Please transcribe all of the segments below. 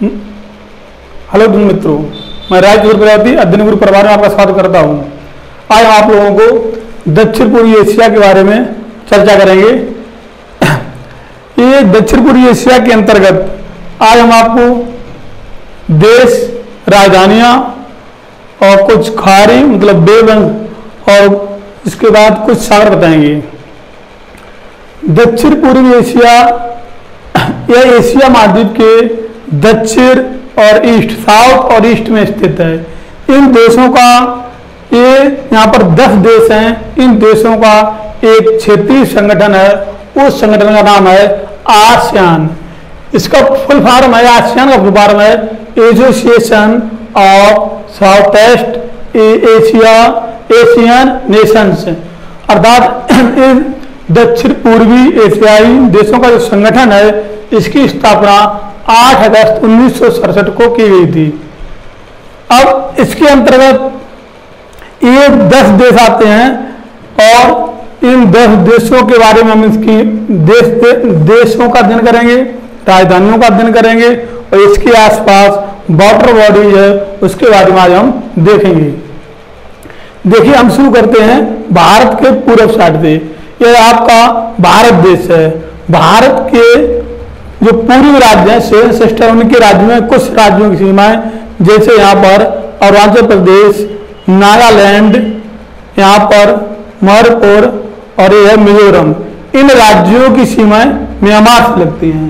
Hello मित्रों, मैं राजगुरु प्रजापति अध्ययन गुरु परिवार में आपका स्वागत करता हूं। आज हम आप लोगों को दक्षिण पूर्वी एशिया के बारे में चर्चा करेंगे। ये दक्षिण पूर्वी एशिया के अंतर्गत आज हम आपको देश, राजधानियां और कुछ खाड़ी मतलब बेबंद और इसके बाद कुछ सागर बताएंगे। दक्षिण पूर्वी एशिया यह एशिया महाद्वीप के दक्षिण और ईस्ट, साउथ और ईस्ट में स्थित है। इन देशों का ये यहाँ पर 10 देश हैं। इन देशों का एक क्षेत्रीय संगठन है, उस संगठन का नाम है आसियान। इसका फुल फॉर्म है, आसियान का फुल फॉर्म है association of south east Asian Nations, अर्थात दक्षिण पूर्वी एशियाई देशों का जो संगठन है इसकी स्थापना 8 अगस्त 1967 को की गई थी। अब इसके अंतर्गत ये 10 देश आते हैं और इन 10 देशों के बारे में हम इसकी देशों का अध्ययन करेंगे, राजधानियों का अध्ययन करेंगे और इसके आसपास वाटर बॉडी है उसके बारे में आज हम देखेंगे। देखिए, हम शुरू करते हैं भारत के पूर्व साइड से। यह आपका भारत देश है। भारत के जो पूर्वी राज्य हैं, 7 सिस्टर, उनके राज्य में कुछ राज्यों की सीमाएं, जैसे यहाँ पर अरुणाचल प्रदेश, नागालैंड, यहाँ पर मणिपुर और यह मिजोरम, इन राज्यों की सीमाएं म्यांमार से लगती हैं।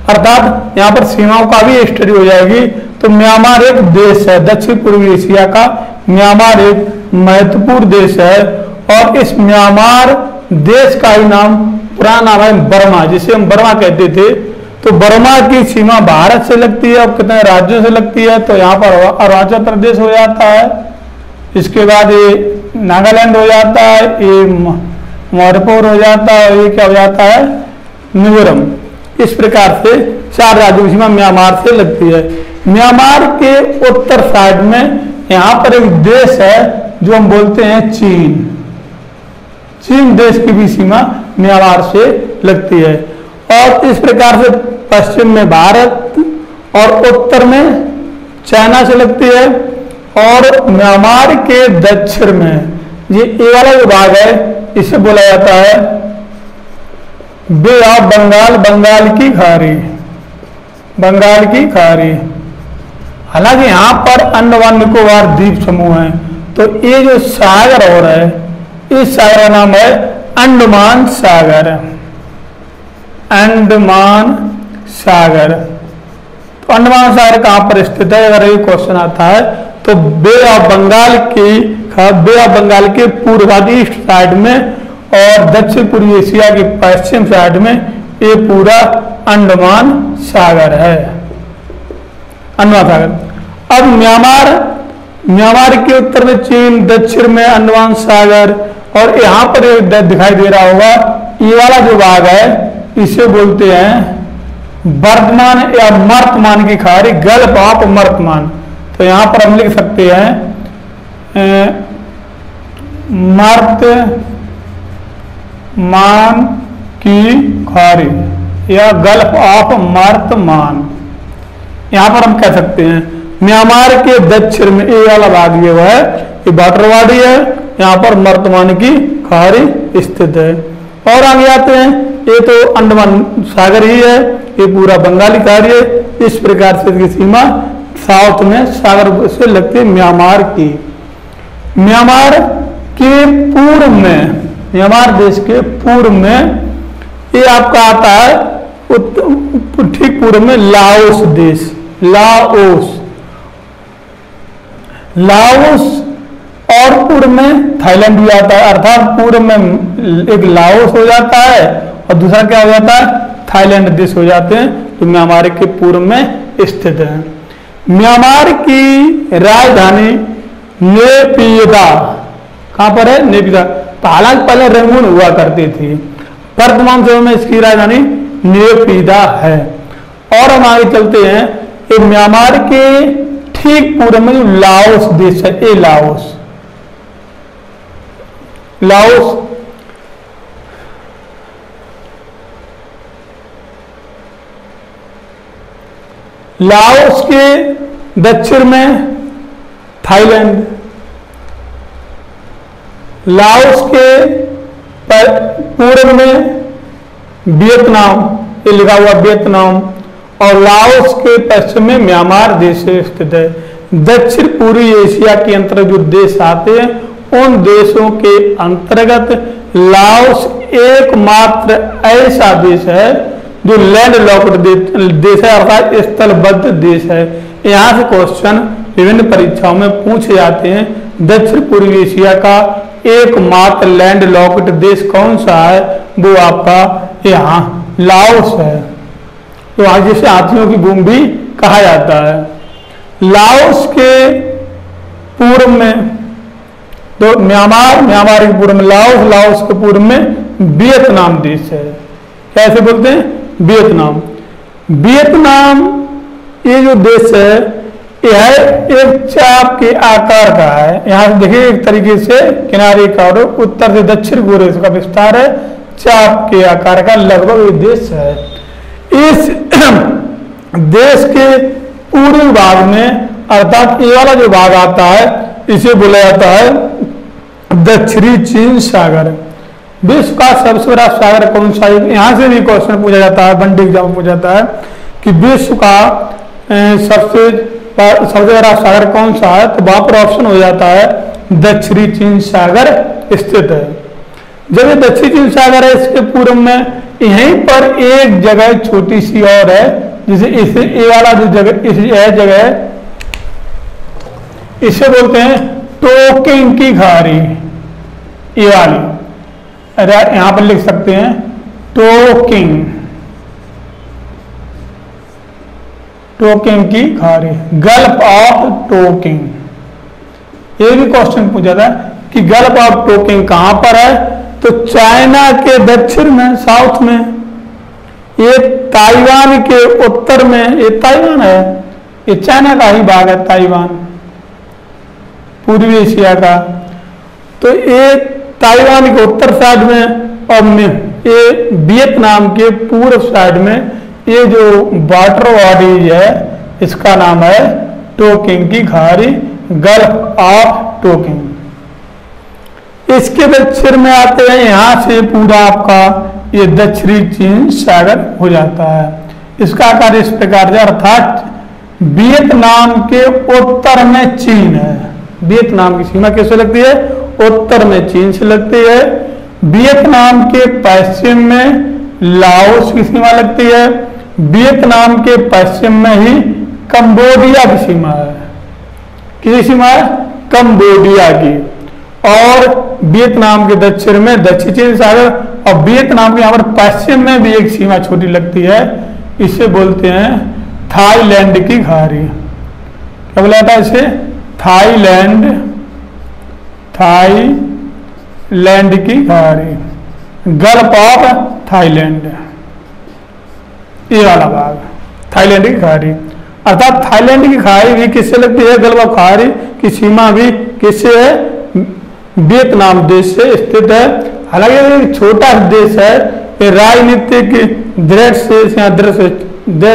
अर्थात यहाँ पर सीमाओं का भी स्टडी हो जाएगी। तो म्यांमार एक देश है, दक्षिण पूर्वी एशिया का म्यांमार एक महत्वपूर्ण देश है और इस म्यांमार देश का ही नाम, पुराना नाम है बर्मा, जिसे हम बर्मा कहते थे। तो बर्मा की सीमा भारत से लगती है और कितने राज्यों से लगती है, तो यहाँ पर अरुणाचल प्रदेश हो जाता है, इसके बाद ये नागालैंड हो जाता है, ये मणिपुर हो जाता है, ये क्या हो जाता है, मिजोरम। इस प्रकार से 4 राज्यों की सीमा म्यांमार से लगती है। म्यांमार के उत्तर साइड में यहाँ पर एक देश है जो हम बोलते हैं चीन। चीन देश की भी सीमा म्यांमार से लगती है और इस प्रकार से पश्चिम में भारत और उत्तर में चाइना से लगती है और म्यांमार के दक्षिण में ये वाला जो भाग है इसे बोला जाता है बे ऑफ बंगाल, बंगाल की खाड़ी, बंगाल की खाड़ी। हालांकि यहाँ पर अंडमान निकोबार द्वीप समूह है। तो ये जो सागर हो रहा है इस सागर का नाम है अंडमान सागर, अंडमान सागर। तो अंडमान सागर कहाँ पर स्थित है, अगर ये क्वेश्चन आता है तो बे ऑफ बंगाल के पूर्वी ईस्ट साइड में और दक्षिण पूर्वी एशिया के पश्चिम साइड में ये पूरा अंडमान सागर है, अंडमान सागर। अब म्यांमार के उत्तर में चीन, दक्षिण में अंडमान सागर और यहाँ पर दिखाई दे रहा होगा ये वाला जो भाग है इसे बोलते हैं वर्तमान या मर्तमान की खाड़ी, गल्फ ऑफ मर्तमान। तो यहाँ पर हम लिख सकते हैं मर्तमान की खाड़ी या गल्फ ऑफ मर्तमान, यहाँ पर हम कह सकते हैं। म्यांमार के दक्षिण में ये वाला भाग ये है, ये वाटर बॉडी है, यहाँ पर मर्तमान की खाड़ी स्थित है। और आगे आते हैं, ये तो अंडमान सागर ही है, ये पूरा बंगाली खाड़ी है। इस प्रकार से इसकी सीमा साउथ में सागर से लगती है म्यांमार की। म्यांमार के पूर्व में, म्यांमार देश के पूर्व में ये आपका आता है ठीक पूर्व में लाओस देश, लाओस और पूर्व में थाईलैंड भी आता है। अर्थात पूर्व में एक लाओस हो जाता है और दूसरा क्या हो जाता है, थाईलैंड देश हो जाते हैं, जो म्यांमार के पूर्व में स्थित है। म्यांमार की राजधानी नेपिदा, कहां पर है, नेपिदा। तो हालांकि पहले रंगून हुआ करती थी, वर्तमान समय में इसकी राजधानी नेपिदा है। और हम आगे चलते हैं, ये म्यांमार के ठीक पूर्व में जो लाओस देश है, ये लाओस लाओस के दक्षिण में थाईलैंड, लाओस के पूर्व में वियतनाम, ये लिखा हुआ वियतनाम, और लाओस के पश्चिम में म्यांमार देश स्थित है। दक्षिण पूर्वी एशिया के अंतर्गत जो देश आते हैं उन देशों के अंतर्गत लाओस एकमात्र ऐसा देश है जो लैंड लॉक्ड देश है, अर्थात स्थलबद्ध देश है। यहाँ से क्वेश्चन विभिन्न परीक्षाओं में पूछे जाते हैं। दक्षिण पूर्वी एशिया का एकमात्र लैंड लॉक्ड देश कौन सा है? वो आपका यहाँ लाओस है। तो आज जिसे हाथियों की भूमि भी कहा जाता है। लाओस के पूर्व में तो म्यांमार, म्यांमार के पूर्व में लाओस, लाओस के पूर्व में वियतनाम देश है। कैसे बोलते हैं? वियतनाम। वियतनाम ये जो देश है यह एक चाप के आकार का है। यहाँ से देखिए एक तरीके से किनारे का और उत्तर से दक्षिण पूर्व इसका विस्तार है, चाप के आकार का लगभग ये देश है। इस देश के पूर्वी भाग में अर्थात ये वाला जो भाग आता है इसे बोला जाता है दक्षिणी चीन सागर। विश्व का सबसे बड़ा सागर कौन सा है? यहाँ से भी क्वेश्चन पूछा जाता है, वन डे एग्जाम पूछा जाता है कि विश्व का सबसे बड़ा सागर कौन सा है? तो वहां पर ऑप्शन हो जाता है दक्षिणी चीन सागर स्थित है। जब ये दक्षिणी चीन सागर है इसके पूर्व में यहीं पर एक जगह छोटी सी और है जिसे इसे ये वाला जो जगह इस जगह है इसे बोलते हैं टोकिंग की खाड़ी। ये वाली यहां पर लिख सकते हैं टोकिंग, टोकिंग की खाड़ी, गल्फ ऑफ टोकिंग। ये भी क्वेश्चन पूछा था कि गल्फ ऑफ टोकिंग कहां पर है? तो चाइना के दक्षिण में, साउथ में। ये ताइवान के उत्तर में, ये ताइवान है, ये चाइना का ही भाग है ताइवान, पूर्वी एशिया का। तो ये ताइवान के उत्तर साइड में और ये वियतनाम के पूर्व साइड में ये जो वाटर बॉडी है इसका नाम है टोकिंग की खाड़ी, गल्फ ऑफ टोकिंग। इसके दक्षिण में आते हैं, यहां से पूरा आपका ये दक्षिणी चीन सागर हो जाता है। इसका आकार इस प्रकार से, अर्थात वियतनाम के उत्तर में चीन है। वियतनाम की सीमा कैसे लगती है? उत्तर में चीन से लगती है। वियतनाम के पश्चिम में लाओस की सीमा लगती है। वियतनाम के पश्चिम में ही कंबोडिया की सीमा है। किसकी सीमा है? कंबोडिया की। और वियतनाम के दक्षिण में दक्षिण चीन सागर, और वियतनाम के यहाँ पर पश्चिम में भी एक सीमा छोटी लगती है, इसे बोलते हैं थाईलैंड की खाड़ी। क्या बोला जाता है इसे? थाईलैंड, थाईलैंड की खाड़ी, गल्फ ऑफ थाईलैंड, ये वाला भाग थाईलैंड की खाड़ी। अर्थात थाईलैंड की खाड़ी भी किससे लगती है? गल्फ ऑफ खाड़ी की सीमा भी किससे है? वियतनाम देश से स्थित है। हालांकि एक छोटा देश है, ये राजनीतिक दृढ़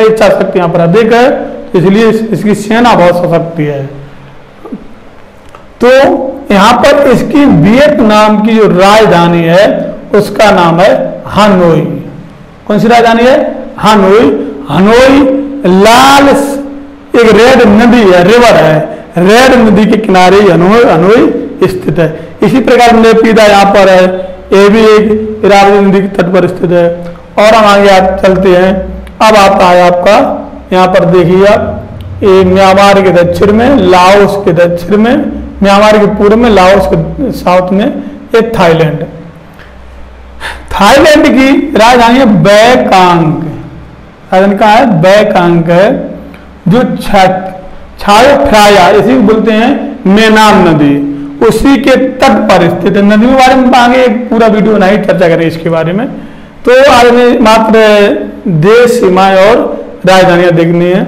इच्छा शक्ति यहाँ पर अधिक है, इसलिए इसकी सेना बहुत सशक्त है। तो यहाँ पर इसकी वियतनाम की जो राजधानी है उसका नाम है हनोई। कौन सी राजधानी है? हनोई। हनोई लाल एक रेड नदी है, रिवर है, रेड नदी के किनारे हनोई स्थित है। इसी प्रकार नेपीदा यहाँ पर है, ये भी एक इरावती नदी के तट पर स्थित है। और हम आगे चलते हैं। अब आता है आपका यहाँ पर देखिए आप, ये म्यांमार के दक्षिण में, लाओस के दक्षिण में, म्यांमार के पूर्व में, लाओस के साउथ में ये थाईलैंड। थाईलैंड की राजधानी है बैकांग। राजधानी कहाँ है? बैकांग है, जो छायो फ्राया इसी को बोलते हैं मेनाम नदी, उसी के तट पर स्थित है। नदी के बारे में आगे एक पूरा वीडियो नहीं चर्चा करें इसके बारे में। तो आज में मात्र देश, सीमाएं और राजधानियां देखनी है।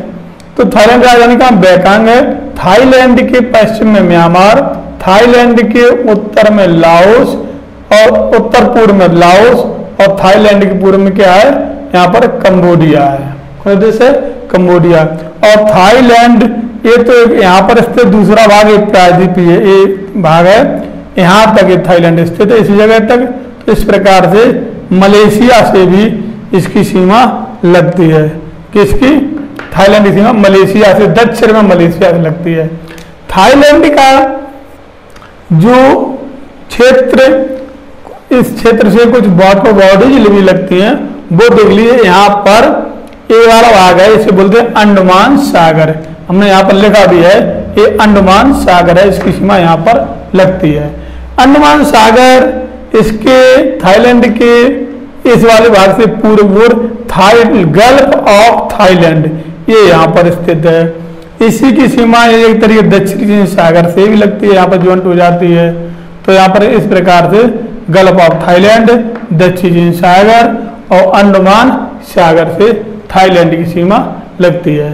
तो थाईलैंड राजधानी का बैकांग है। थाईलैंड के पश्चिम में म्यांमार, थाईलैंड के उत्तर में लाओस और उत्तर पूर्व में लाओस, और थाईलैंड के पूर्व में क्या है? यहाँ पर कंबोडिया है। कौन सा देश है? कंबोडिया। और थाईलैंड ये तो यहाँ पर स्थित दूसरा भाग एक प्रायद्वीपीय एक भाग है, यहाँ तक ये थाईलैंड स्थित है इसी जगह तक। तो इस प्रकार से मलेशिया से भी इसकी सीमा लगती है। किसकी? थाईलैंड की सीमा मलेशिया से, दक्षिण में मलेशिया से लगती है। थाईलैंड का जो क्षेत्र, इस क्षेत्र से कुछ वाटर बॉडीज भी लगती हैं, वो देख लीजिए। यहाँ पर ये वाला भाग है, इसे बोलते हैं अंडमान सागर। हमने यहाँ पर लिखा भी है, ये अंडमान सागर है, इसकी सीमा यहाँ पर लगती है। अंडमान सागर इसके थाईलैंड के इस वाले भाग से पूर्व गल्फ ऑफ थाईलैंड ये यहाँ पर स्थित है। इसी की सीमा एक तरीके दक्षिणी चीन सागर से भी लगती है, यहाँ पर ज्वाइंट हो जाती है। तो यहाँ पर इस प्रकार से गल्फ ऑफ थाईलैंड, दक्षिणी चीन सागर और अंडमान सागर से थाईलैंड की सीमा लगती है।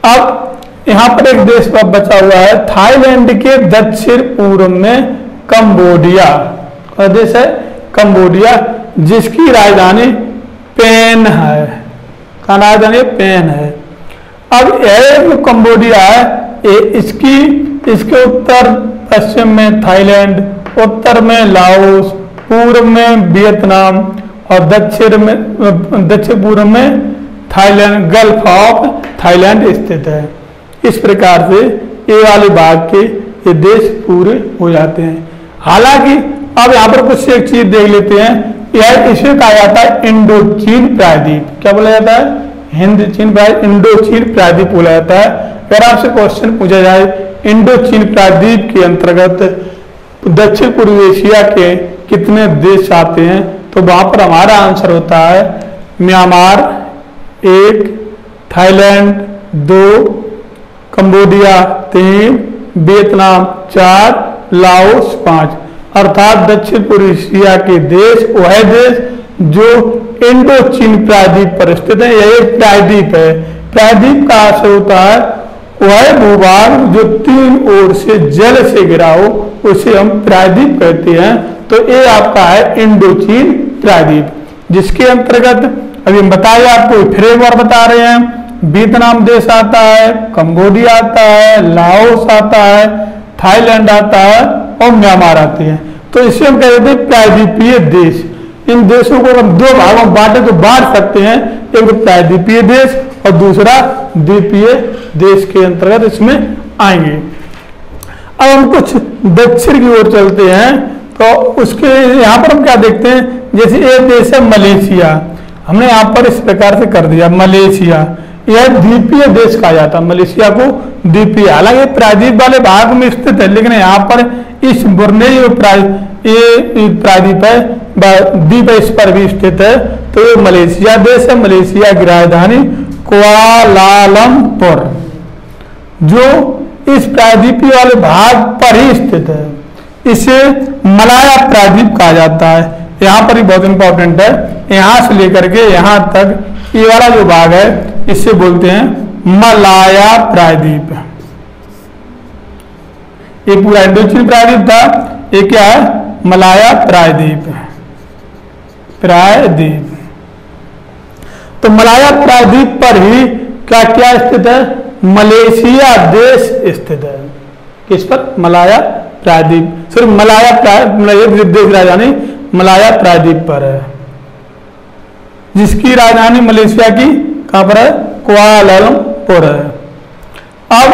अब यहाँ पर एक देश बचा हुआ है थाईलैंड के दक्षिण पूर्व में कंबोडिया। और देश है कंबोडिया, जिसकी राजधानी पेन है। कहाँ राजधानी? पेन है। अब यह जो कंबोडिया है इसके उत्तर पश्चिम में थाईलैंड, उत्तर में लाओस, पूर्व में वियतनाम और दक्षिण पूर्व में थाईलैंड, गल्फ ऑफ थाईलैंड स्थित है। इस प्रकार से ये वाले भाग के ये देश पूरे हो जाते हैं। हालांकि अब यहाँ पर कुछ एक चीज देख लेते हैं, यह इसे कहा जाता है इंडो चीन प्रायद्वीप। क्या बोला जाता है? हिंद चीन प्रायद्वीप, इंडो चीन प्रायद्वीप बोला जाता है। अगर आपसे क्वेश्चन पूछा जाए इंडो चीन प्रायद्वीप के अंतर्गत दक्षिण पूर्व एशिया के कितने देश आते हैं, तो वहां पर हमारा आंसर होता है Myanmar 1, Thailand 2, Cambodia 3, Vietnam 4, Laos 5। अर्थात दक्षिण पूर्व एशिया के देश वह देश जो इंडो चीन प्रायद्वीप पर स्थित है। यह एक प्रायद्वीप है। प्रायद्वीप का अर्थ होता है वह भूभाग जो 3 ओर से जल से घिरा हो, उसे हम प्रायद्वीप कहते हैं। तो ये आपका है इंडो चीन प्रायद्वीप, जिसके अंतर्गत अभी हम बताए आपको फिर एक बार बता रहे हैं, वियतनाम देश आता है, कंबोडिया आता है, लाओस आता है, थाईलैंड आता है और म्यांमार आती है। तो इसे हम कहते हैं प्रायद्वीपीय देश। इन देशों को हम 2 भागों में बांटे तो बांट सकते हैं, एक तो प्रायद्वीपीय देश और दूसरा द्वीपीय देश के अंतर्गत इसमें आएंगे। अब हम कुछ दक्षिण की ओर चलते हैं, तो उसके यहाँ पर हम क्या देखते हैं, जैसे एक देश है मलेशिया, हमने यहाँ पर इस प्रकार से कर दिया मलेशिया, यह द्वीपीय देश कहा जाता है। मलेशिया को द्वीपीय, हालांकि प्रायद्वीप वाले भाग में स्थित है, लेकिन यहाँ पर इस बुर्नेई प्रायद्वीप है, द्वीप इस पर भी स्थित है। तो ये मलेशिया देश है। मलेशिया की राजधानी कुआलालंपुर, जो इस प्रायद्वीपीय वाले भाग पर ही स्थित है। इसे मलाया प्रायद्वीप कहा जाता है। यहाँ पर ही बहुत इंपॉर्टेंट है, यहाँ से लेकर के यहाँ तक ये वाला जो भाग है इससे बोलते हैं मलाया प्रायद्वीप। ये पूरा इंडोचीन प्रायद्वीप था, ये क्या है? मलाया प्रायद्वीप। तो मलाया प्रायद्वीप पर ही क्या क्या स्थित है? मलेशिया देश स्थित है। किस पर? मलाया प्रायद्वीप। सिर्फ मलाया देश राजधानी मलाया प्रायद्वीप पर है, जिसकी राजधानी मलेशिया की कहां पर है? कुआलालंपुर है। अब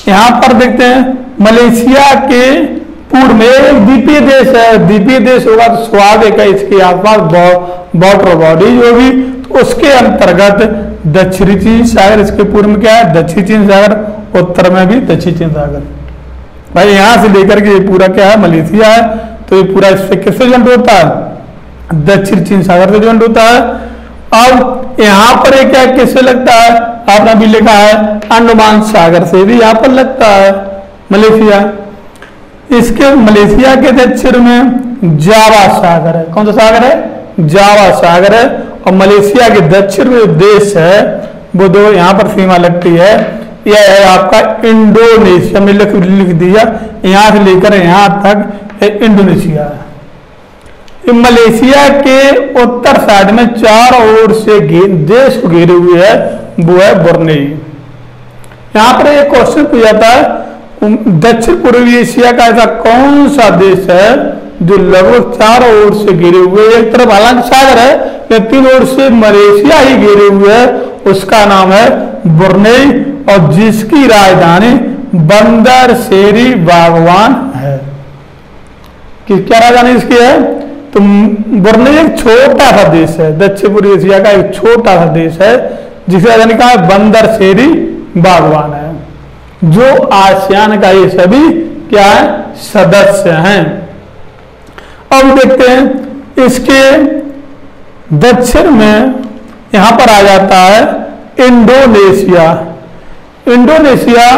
यहां पर देखते हैं मलेशिया के पूर्व में एक द्वीपीय देश है। द्वीपीय देश होगा तो स्वाभाविक है इसके आसपास वाटर बॉडीज होगी, तो उसके अंतर्गत दक्षिणी चीन सागर, इसके पूर्व में क्या है? दक्षिणी चीन सागर, उत्तर में भी दक्षिणी चीन सागर। भाई यहां से लेकर के ये पूरा क्या है? मलेशिया है। तो ये पूरा इससे किससे ज्वाइंट होता है? दक्षिण चीन सागर से ज्वाइंट होता है। अब यहाँ पर एक क्या किससे लगता है? आपने भी लिखा है अंडमान सागर से भी यहाँ पर लगता है मलेशिया। इसके मलेशिया के दक्षिण में जावा सागर है। कौन सा सागर है? जावा सागर है। और मलेशिया के दक्षिण में देश है वो 2 यहाँ पर सीमा लगती है। यह है आपका इंडोनेशिया में लिख दिया, यहाँ से लेकर यहाँ तक इंडोनेशिया है। कि मलेशिया के उत्तर साइड में चारों ओर से देश को घेरे हुए है, वो है ब्रुनेई। यहां पर एक क्वेश्चन पूछा जाता है, दक्षिण पूर्वी एशिया का ऐसा कौन सा देश है जो लगभग चारों ओर से घिरे हुए, एक तरफ हालांकि सागर है लेकिन तीन ओर से मलेशिया ही घेरे हुए है, उसका नाम है ब्रुनेई, और जिसकी राजधानी बंदर शेरी बागवान है। कि क्या राजधानी इसकी है? तो ब्रुनेई एक छोटा सा देश है, दक्षिण पूर्वी एशिया का एक छोटा सा देश है जिसकी राजधानी कहा है बंदर शेरी बागवान है, जो आसियान का ये सभी क्या है सदस्य हैं। अब देखते हैं इसके दक्षिण में यहां पर आ जाता है इंडोनेशिया। इंडोनेशिया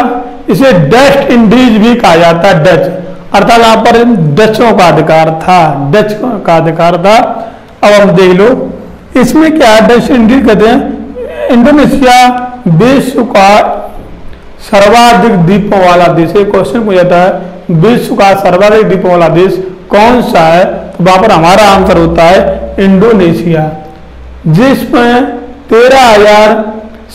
इसे डच इंडीज भी कहा जाता है, डच अर्थात यहां पर डचों का अधिकार था, डच का अधिकार था। अब हम देख लो इसमें क्या है, डच इंडीज कहते हैं। इंडोनेशिया विश्व का सर्वाधिक द्वीपों वाला देश, एक क्वेश्चन पूछा जाता है विश्व का सर्वाधिक द्वीपों वाला देश कौन सा है, तो वहां पर हमारा आंसर होता है इंडोनेशिया, जिसमें 13,000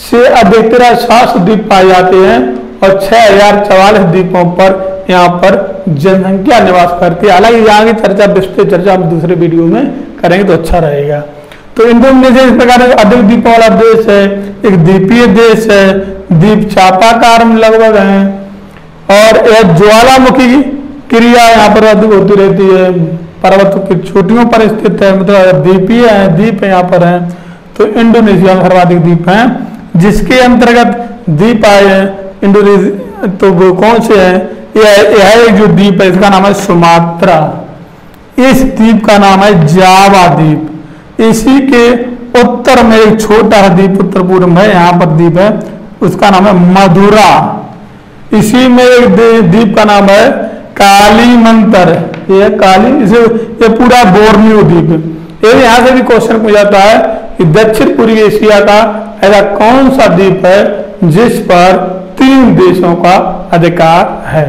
से अधिक 13,700 द्वीप पाए जाते हैं और 6,044 द्वीपों पर यहाँ पर जनसंख्या निवास करती है। हालांकि यहाँ की चर्चा विस्तृत चर्चा हम दूसरे वीडियो में करेंगे तो अच्छा रहेगा। तो इंडोनेशिया इस प्रकार अधिक द्वीपों वाला देश है, एक द्वीपीय देश है, द्वीप चापाकार में लगभग है, और यह ज्वालामुखी क्रिया यहाँ पर अधिक होती रहती है, पर्वतों की चोटियों पर स्थित है, मतलब द्वीपीय है, द्वीप यहाँ पर है। तो इंडोनेशिया में सर्वाधिक द्वीप हैं, जिसके अंतर्गत द्वीप आए हैं इंडोनेशिया। तो वो कौन से हैं? यह एक जो द्वीप है इसका नाम है सुमात्रा, इस द्वीप का नाम है जावा द्वीप। इसी के उत्तर में एक छोटा सा द्वीप उत्तर पूर्व में यहाँ पर द्वीप है, उसका नाम है मधुरा। इसी में एक द्वीप का नाम है कालीमंतर, ये काली, इसे ये पूरा बोर्नियो द्वीप। ये यहाँ से भी क्वेश्चन पूछा जाता है कि दक्षिण पूर्वी एशिया का ऐसा कौन सा द्वीप है जिस पर 3 देशों का अधिकार है,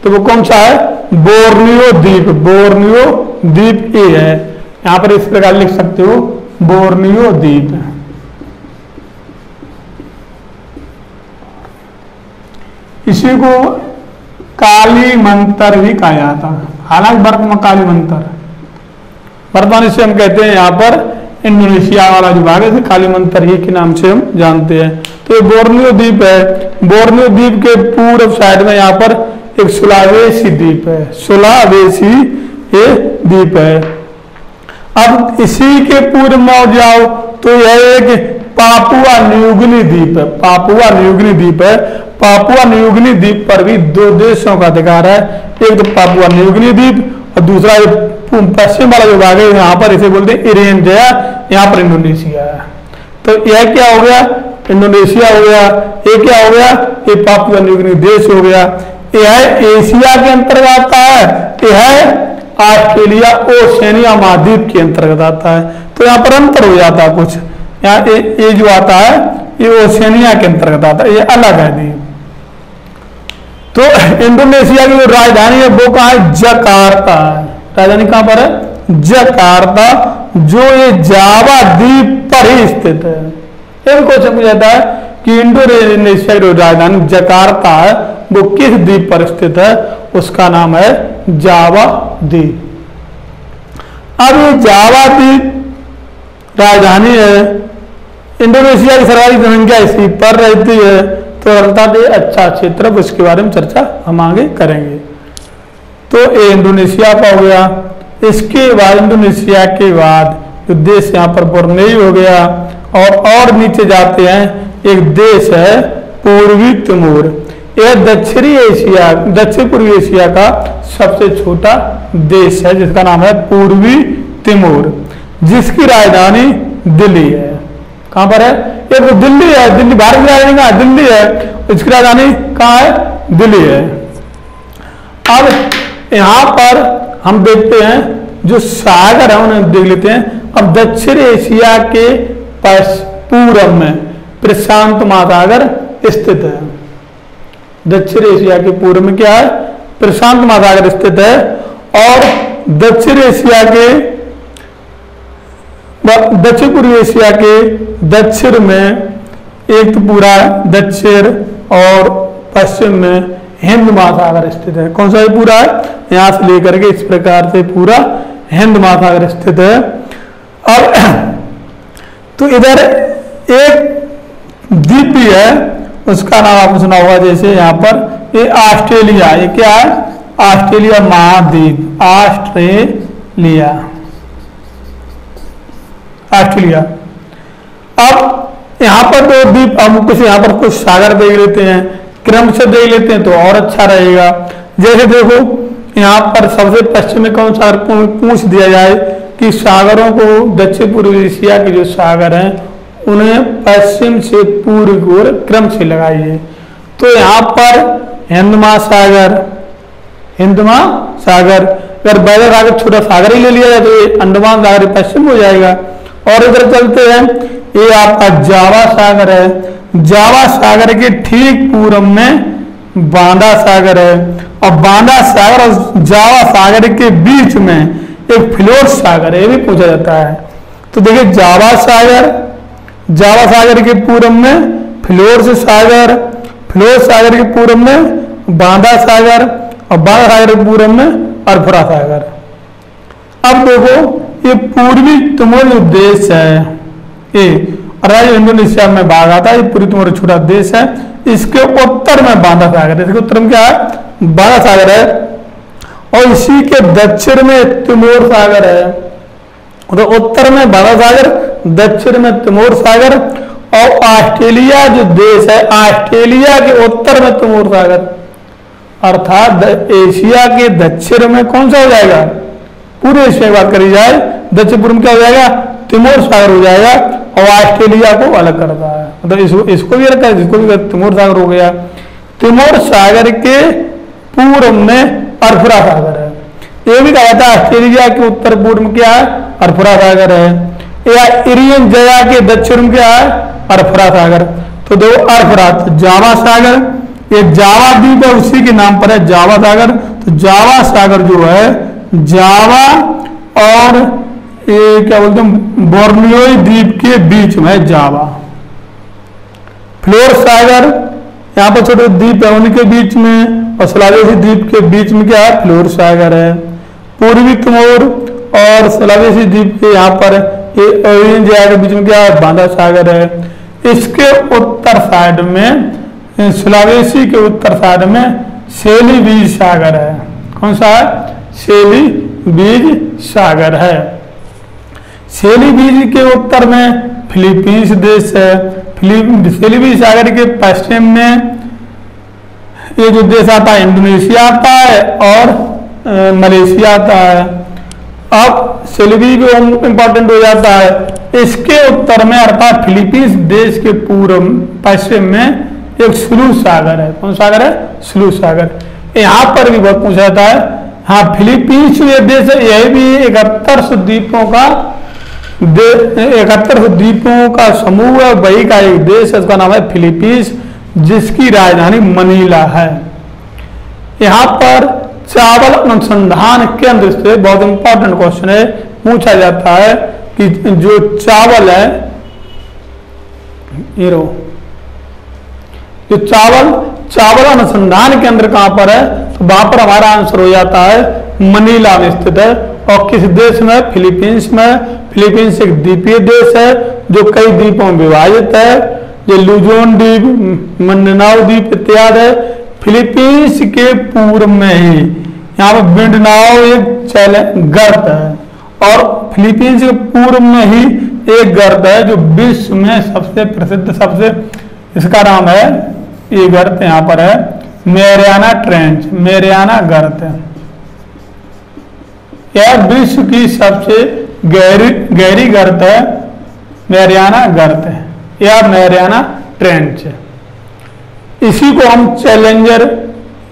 तो वो कौन सा है? बोर्नियो द्वीप। बोर्नियो द्वीप ये है, यहां पर इस प्रकार लिख सकते हो बोर्नियो द्वीप। इसी को कालीमंतर भी कहा जाता है, हालांकि वर्तमान कालीमंतर, वर्तमान इसे हम कहते हैं यहाँ पर इंडोनेशिया वाला जो भाग है कालीमंतर ही के नाम से हम जानते हैं। तो ये बोर्नियो द्वीप है। बोर्नियो द्वीप के पूर्व साइड में यहाँ पर एक सुलावेसी द्वीप है, सुलावेसी ये द्वीप है। अब इसी के पूर्व में जाओ तो यह एक पापुआ न्यूगिनी द्वीप है, पापुआ न्यूगिनी द्वीप है। पापुआ न्यूगिनी द्वीप पर भी 2 देशों का अधिकार है, एक तो पापुआ न्यूगिनी द्वीप और दूसरा पश्चिम वाला जो भाग है यहाँ पर इसे बोलते हैं इरेंजया, यहाँ पर इंडोनेशिया है। तो यह क्या हो गया? इंडोनेशिया हो गया। ये क्या हो गया? ये पापुआ न्यूगिनी देश हो गया। यह एशिया के अंतर्गत आता है, यह ऑस्ट्रेलिया ओशनिया महाद्वीप के अंतर्गत आता है। तो यहाँ पर अंतर हो जाता है कुछ, यहाँ ये जो आता है ये ओशनिया के अंतर्गत आता है, ये अलग है द्वीप। तो इंडोनेशिया की जो राजधानी है वो कहाँ है? जकार्ता है। राजधानी कहाँ पर है? जकार्ता, जो ये जावा द्वीप पर ही स्थित है। एक क्वेश्चन पूछा जाता है कि इंडोनेशिया की राजधानी जकार्ता है, वो किस द्वीप पर स्थित है? उसका नाम है जावा द्वीप। अब ये जावा द्वीप राजधानी है, इंडोनेशिया की सर्वाधिक जनसंख्या इसी पर रहती है, तो अर्थात ये अच्छा क्षेत्र, उसके बारे में चर्चा हम आगे करेंगे। तो ये इंडोनेशिया का हो गया। इसके बाद इंडोनेशिया के बाद जो देश यहाँ पर ब्रुनेई हो गया, और नीचे जाते हैं एक देश है पूर्वी तिमोर। यह दक्षिणी एशिया, दक्षिण पूर्वी एशिया का सबसे छोटा देश है, जिसका नाम है पूर्वी तिमोर, जिसकी राजधानी दिल्ली है। कहां पर है? ये तो दिल्ली है, दिल्ली भारत की राजधानी कहाँ है? दिल्ली है, इसकी राजधानी कहाँ है? दिल्ली है। अब यहां पर हम देखते हैं जो सागर है उन्हें देख लेते हैं। अब दक्षिण एशिया के पूर्व में प्रशांत महासागर स्थित है। दक्षिण एशिया के पूर्व में क्या है? प्रशांत महासागर स्थित है। और दक्षिण एशिया के दक्षिण पूर्वी एशिया के दक्षिण में एक तो पूरा दक्षिण और पश्चिम में हिंद महासागर स्थित है। कौन सा पूरा है? यहां से लेकर के इस प्रकार से पूरा हिंद महासागर स्थित है। और तो इधर एक द्वीप भी है, उसका नाम आपने सुना होगा, जैसे यहाँ पर ये ऑस्ट्रेलिया, ये क्या है? ऑस्ट्रेलिया महाद्वीप, ऑस्ट्रेलिया। अब यहाँ पर दो द्वीप, हम कुछ यहाँ पर कुछ सागर देख लेते हैं, क्रम से देख लेते हैं तो और अच्छा रहेगा। जैसे देखो यहाँ पर सबसे पश्चिम में कौन सागर पूछ दिया जाए कि सागरों को दक्षिण पूर्व एशिया के जो सागर हैं उन्हें पश्चिम से पूर्व की ओर क्रम से लगाइए। तो यहाँ पर हिंद महासागर, अगर बड़ा सागर छोटा सागर ही ले लिया जाए तो ये अंडमान सागर पश्चिम हो जाएगा। और इधर चलते हैं, ये आपका जावा सागर है। जावा सागर के ठीक पूर्व में बांदा सागर है, और बांदा सागर और जावा सागर के बीच में एक फ्लोर सागर है, ये भी पूछा जाता है। तो देखिए जावा सागर के पूर्व में फ्लोर सागर के पूर्व में बांदा सागर, और बांदा सागर के पूर्व में अरफरा सागर। अब देखो ये पूर्वी तिमोर देश है, ये और इंडोनेशिया में भाग आता है, ये पूर्वी तिमोर छोटा देश है। इसके उत्तर में बांदा सागर है, इसके उत्तर में क्या है? बांदा सागर है। और इसी के दक्षिण में तिमोर सागर है, तो उत्तर में बांदा सागर, दक्षिण में तिमोर सागर। और ऑस्ट्रेलिया जो देश है, ऑस्ट्रेलिया के उत्तर में तिमोर सागर, अर्थात एशिया के दक्षिण में कौन सा हो जाएगा? पूरे एशिया की बात करी जाए, दक्षिण पूर्व में क्या हो जाएगा? तिमोर सागर हो जाएगा, और ऑस्ट्रेलिया को अलग करता है, मतलब इसको भी रखा है, इसको भी तिमोर सागर हो गया। तिमोर सागर के पूर्व में अरफरा सागर है। ये भी कहा जाता है ऑस्ट्रेलिया के उत्तर पूर्व में क्या है? अरफरा सागर है। या इरियन जया के दक्षिण में क्या है? अरफरा सागर। तो दो अरफरा, तो जावा सागर, ये जावा द्वीप है, उसी के नाम पर है जावा सागर। तो जावा सागर जो है, जावा और ये क्या बोलते हैं बोर्नियो द्वीप के बीच में जावा। फ्लोर सागर, यहाँ पर छोटे द्वीप है उनके बीच में, और सुलावेसी द्वीप के बीच में क्या है? फ्लोर सागर है। पूर्वी तिमोर और सुलावेसी द्वीप के यहाँ पर के बीच में क्या है? बांदा सागर है। इसके उत्तर साइड में, सुलावेसी के उत्तर साइड में सेलीबीज सागर है। कौन सा है? सेलीबीज सागर है। सेलीबीज के उत्तर में फिलीपींस देश है। सेलीबीज सागर के पश्चिम में ये जो देश आता है इंडोनेशिया आता है और मलेशिया आता है। अब सेलीबीज भी इंपॉर्टेंट हो जाता है। इसके उत्तर में अर्थात फिलीपींस देश के पूर्व पश्चिम में एक स्लू सागर है। कौन सागर है? स्लू सागर। यहाँ पर भी बहुत पूछा जाता है। हाँ, फिलीपींस ये देश है, यह भी 71 द्वीपों का समूह है, वही का एक देश है, उसका नाम है फिलीपींस, जिसकी राजधानी मनीला है। यहाँ पर चावल अनुसंधान केंद्र से बहुत इंपॉर्टेंट क्वेश्चन है, पूछा जाता है कि जो चावल है, ये रो जो चावल अनुसंधान केंद्र कहां पर है? तो वहां पर हमारा आंसर हो जाता है मनीला में स्थित है। और किस देश में? फिलीपींस में। फिलीपींस एक द्वीपीय देश है जो कई द्वीपों में विभाजित है। ये लुजोन द्वीप, मिंडानाओ द्वीप इत्यादि है। फिलीपींस के पूर्व में ही यहाँ पर मिंडानाओ एक गर्त है, और फिलीपींस के पूर्व में ही एक गर्त है जो विश्व में सबसे प्रसिद्ध, इसका नाम है, ये गर्त यहाँ पर है मैरियाना ट्रेंच, मैरियाना गर्त है। यह विश्व की सबसे गहरी गर्त है, मैरियाना गर्त है, यह मैरियाना ट्रेंच है। इसी को हम चैलेंजर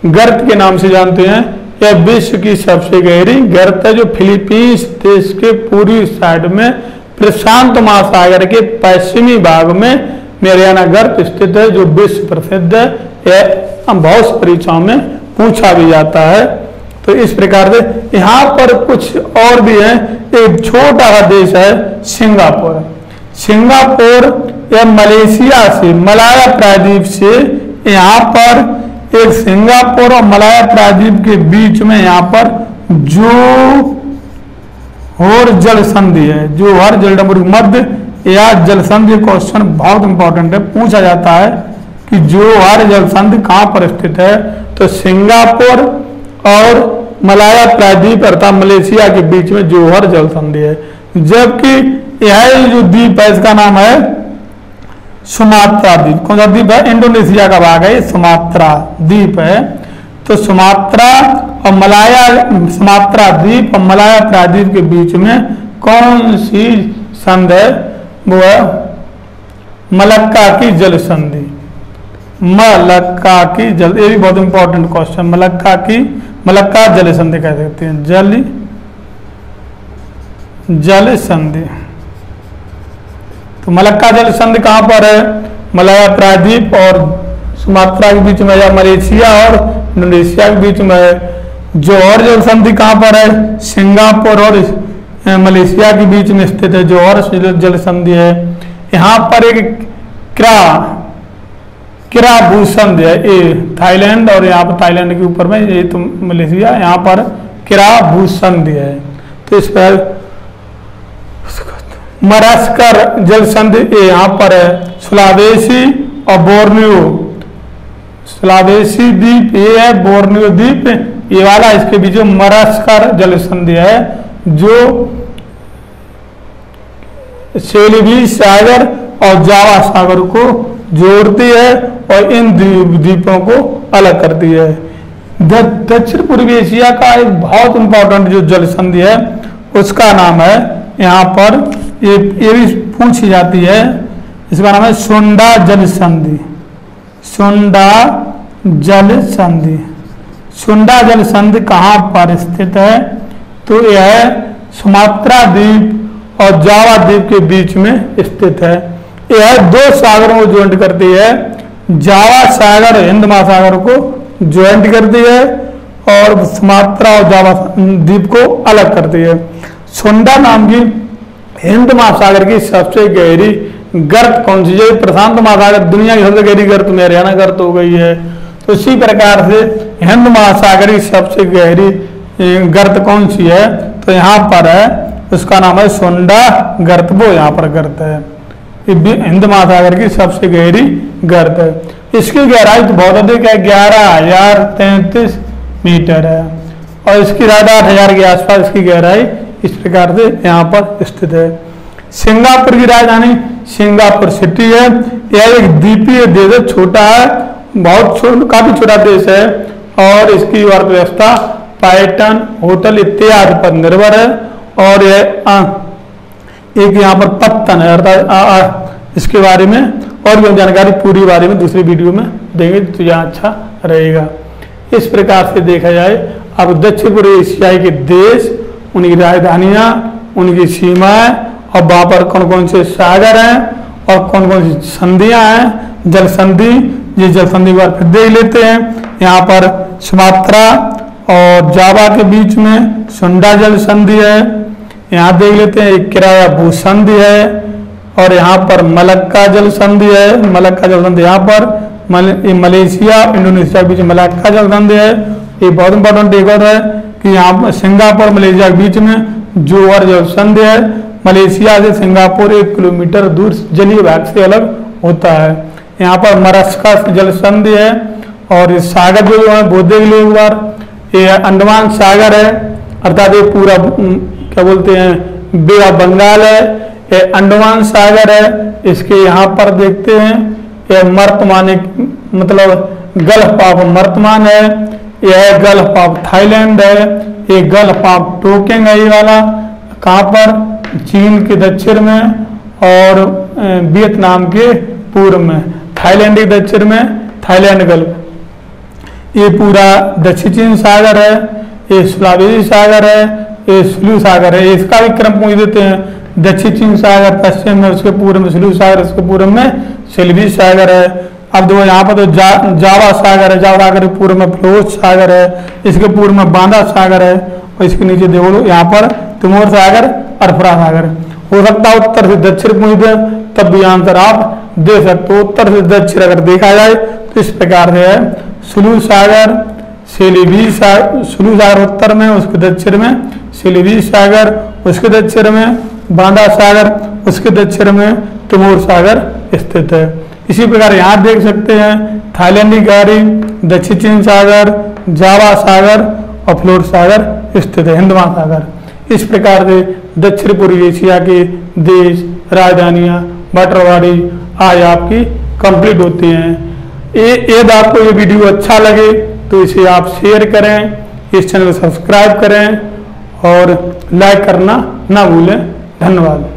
गर्त के नाम से जानते हैं। यह विश्व की सबसे गहरी गर्त है जो फिलीपींस देश के पूर्वी साइड में प्रशांत महासागर के पश्चिमी भाग में मैरियाना गर्त स्थित है, जो विश्व प्रसिद्ध है। यह बहुत परीक्षाओं में पूछा भी जाता है। तो इस प्रकार से यहाँ पर कुछ और भी है। एक छोटा सा देश है सिंगापुर। सिंगापुर या मलेशिया से, मलाया प्रायद्वीप से, यहाँ पर एक सिंगापुर और मलाया प्रायद्वीप के बीच में यहाँ पर जोहर जल संधि है। जोहर जल मध्य या जल संधि क्वेश्चन बहुत इंपॉर्टेंट है, पूछा जाता है कि जोहर जल संधि कहाँ पर स्थित है। तो सिंगापुर और मलाया प्रायद्वीप अर्थात मलेशिया के बीच में जोहर जल संधि है। जबकि यह जो द्वीप है इसका नाम है सुमात्रा द्वीप। कौन सा द्वीप है? इंडोनेशिया का भाग है, सुमात्रा द्वीप है। तो सुमात्रा द्वीप और मलाया प्रायद्वीप के बीच में कौन सी संधि है? वो है मलक्का की जल संधि। मलक्का की जल, ये भी बहुत इंपॉर्टेंट क्वेश्चन। मलक्का जल संधि कह सकते हैं, जल संधि। तो मलक्का जल संधि कहाँ पर है? मलाया प्रायद्वीप और सुमात्रा के बीच में, या मलेशिया और इंडोनेशिया के बीच में है। जोहर जल संधि कहाँ पर है? सिंगापुर और मलेशिया के बीच में स्थित है जोहर जल संधि है। यहाँ पर एक किरा भूसंधि है, ये थाईलैंड और यहाँ पर थाईलैंड के ऊपर में, ये तो मलेशिया, यहाँ पर किरा भूसंधि है। तो इस पर मडागास्कर जल संधि यहाँ पर है। सुलावेसी और बोर्नियो, सुलावेसी द्वीप ये है, बोर्नियो द्वीप ये वाला, इसके बीच में मडागास्कर जल संधि है जो सेलिबी सागर और जावा सागर को जोड़ती है और इन द्वीपों को अलग करती है। दक्षिण पूर्वी एशिया का एक बहुत इंपॉर्टेंट जो जल संधि है उसका नाम है, यहाँ पर ये भी पूछी जाती है, इसका नाम है सुंडा जल संधि। सुंडा जल संधि, सुंडा जल संधि कहाँ पर स्थित है? तो यह सुमात्रा द्वीप और जावा द्वीप के बीच में स्थित है। यह दो सागरों को ज्वाइंट करती है। जावा सागर हिंद महासागर को ज्वाइंट करती है और सुमात्रा और जावा द्वीप को अलग करती है। सुंडा नाम की हिंद महासागर की सबसे गहरी गर्त कौन सी है? प्रशांत महासागर दुनिया की सबसे गहरी गर्त में हरियाणा गर्त हो गई है। तो इसी प्रकार से हिंद महासागर की सबसे गहरी गर्त कौन सी है? तो यहाँ पर है, उसका नाम है सुंडा गर्त। वो यहाँ पर गर्त है, हिंद महासागर की सबसे गहरी गर्त है। इसकी गहराई तो बहुत अधिक है, 11,033 मीटर है और इसकी 8,000 के आसपास इसकी गहराई इस प्रकार से यहाँ पर स्थित है। सिंगापुर की राजधानी सिंगापुर सिटी है। यह एक द्वीपीय देश है, छोटा है, काफी छोटा देश है और इसकी अर्थव्यवस्था पर्यटन, होटल इत्यादि पर निर्भर है। और यह एक यहाँ पर पत्तन है, अर्थात इसके बारे में और भी जानकारी पूरी बारे में दूसरी वीडियो में देंगे तो यहाँ अच्छा रहेगा। इस प्रकार से देखा जाए अब दक्षिण पूर्व एशियाई के देश, उनकी राजधानियाँ, उनकी सीमाएं और वहाँ पर कौन कौन से सागर हैं और कौन कौन सी संधियाँ हैं, जल संधि। ये जल संधि बार फिर देख लेते हैं। यहाँ पर सुमात्रा और जावा के बीच में सुंडा जल संधि है। यहाँ देख लेते हैं एक किराया भूसंधि है और यहाँ पर मलक्का जल संधि है। मलक्का जल संधि यहाँ पर मलेशिया इंडोनेशिया के बीच मलक्का जल संधि है। ये बहुत इंपॉर्टेंट एक और है कि यहाँ पर सिंगापुर मलेशिया के बीच में जोहर जल संधि है। मलेशिया से सिंगापुर 1 किलोमीटर दूर जलीय भाग से अलग होता है। यहाँ पर मडागास्कर जल संधि है और ये सागर जो है वो देख लो एक बार, ये अंडमान सागर है, अर्थात ये पूरा क्या बोलते हैं बे ऑफ बंगाल है। ये अंडमान सागर है, इसके यहाँ पर देखते हैं ये मर्तमान मतलब गल्फ ऑफ मर्तमान है, यह गल्फ ऑफ थाईलैंड है, ये गल्फ ऑफ टोकिंग है। ये वाला कहाँ पर? चीन के दक्षिण में और वियतनाम के पूर्व में, थाईलैंड के दक्षिण में थाईलैंड गल्फ। ये पूरा दक्षिण चीन सागर है, ये सुलावेसी सागर है, ये सुलू सागर है। इसका भी क्रम पूछ देते हैं, दक्षिण चीन सागर पश्चिम में, उसके पूर्व में सुलू सागर, उसके पूर्व में सेलिबी सागर है। अब देखो यहाँ पर तो जावा सागर है, जावा सागर के पूर्व में बलोच सागर है, इसके पूर्व में बांदा सागर है, और इसके नीचे देखो यहाँ पर तिमोर सागर, अरफरा सागर। हो सकता है उत्तर से दक्षिण पूछ दे, तब भी आंसर आप दे सकते हो। उत्तर से दक्षिण अगर देखा जाए तो इस प्रकार से है, सुलू सागर, सेलिबी सागर, सुलू सागर उत्तर में, उसके दक्षिण में सेलिबी सागर, उसके दक्षिण में बांदा सागर, उसके दक्षिण में तिमोर सागर स्थित है। इसी प्रकार यहाँ देख सकते हैं थाईलैंडी खाड़ी, दक्षिण चीन सागर, जावा सागर और फ्लोर सागर स्थित है, हिंद महासागर। इस प्रकार से दक्षिण पूर्वी एशिया के देश, राजधानियाँ, बटरवारी आज आपकी कंप्लीट होती हैं। यदि आपको ये वीडियो अच्छा लगे तो इसे आप शेयर करें, इस चैनल को सब्सक्राइब करें और लाइक करना ना भूलें। धन्यवाद।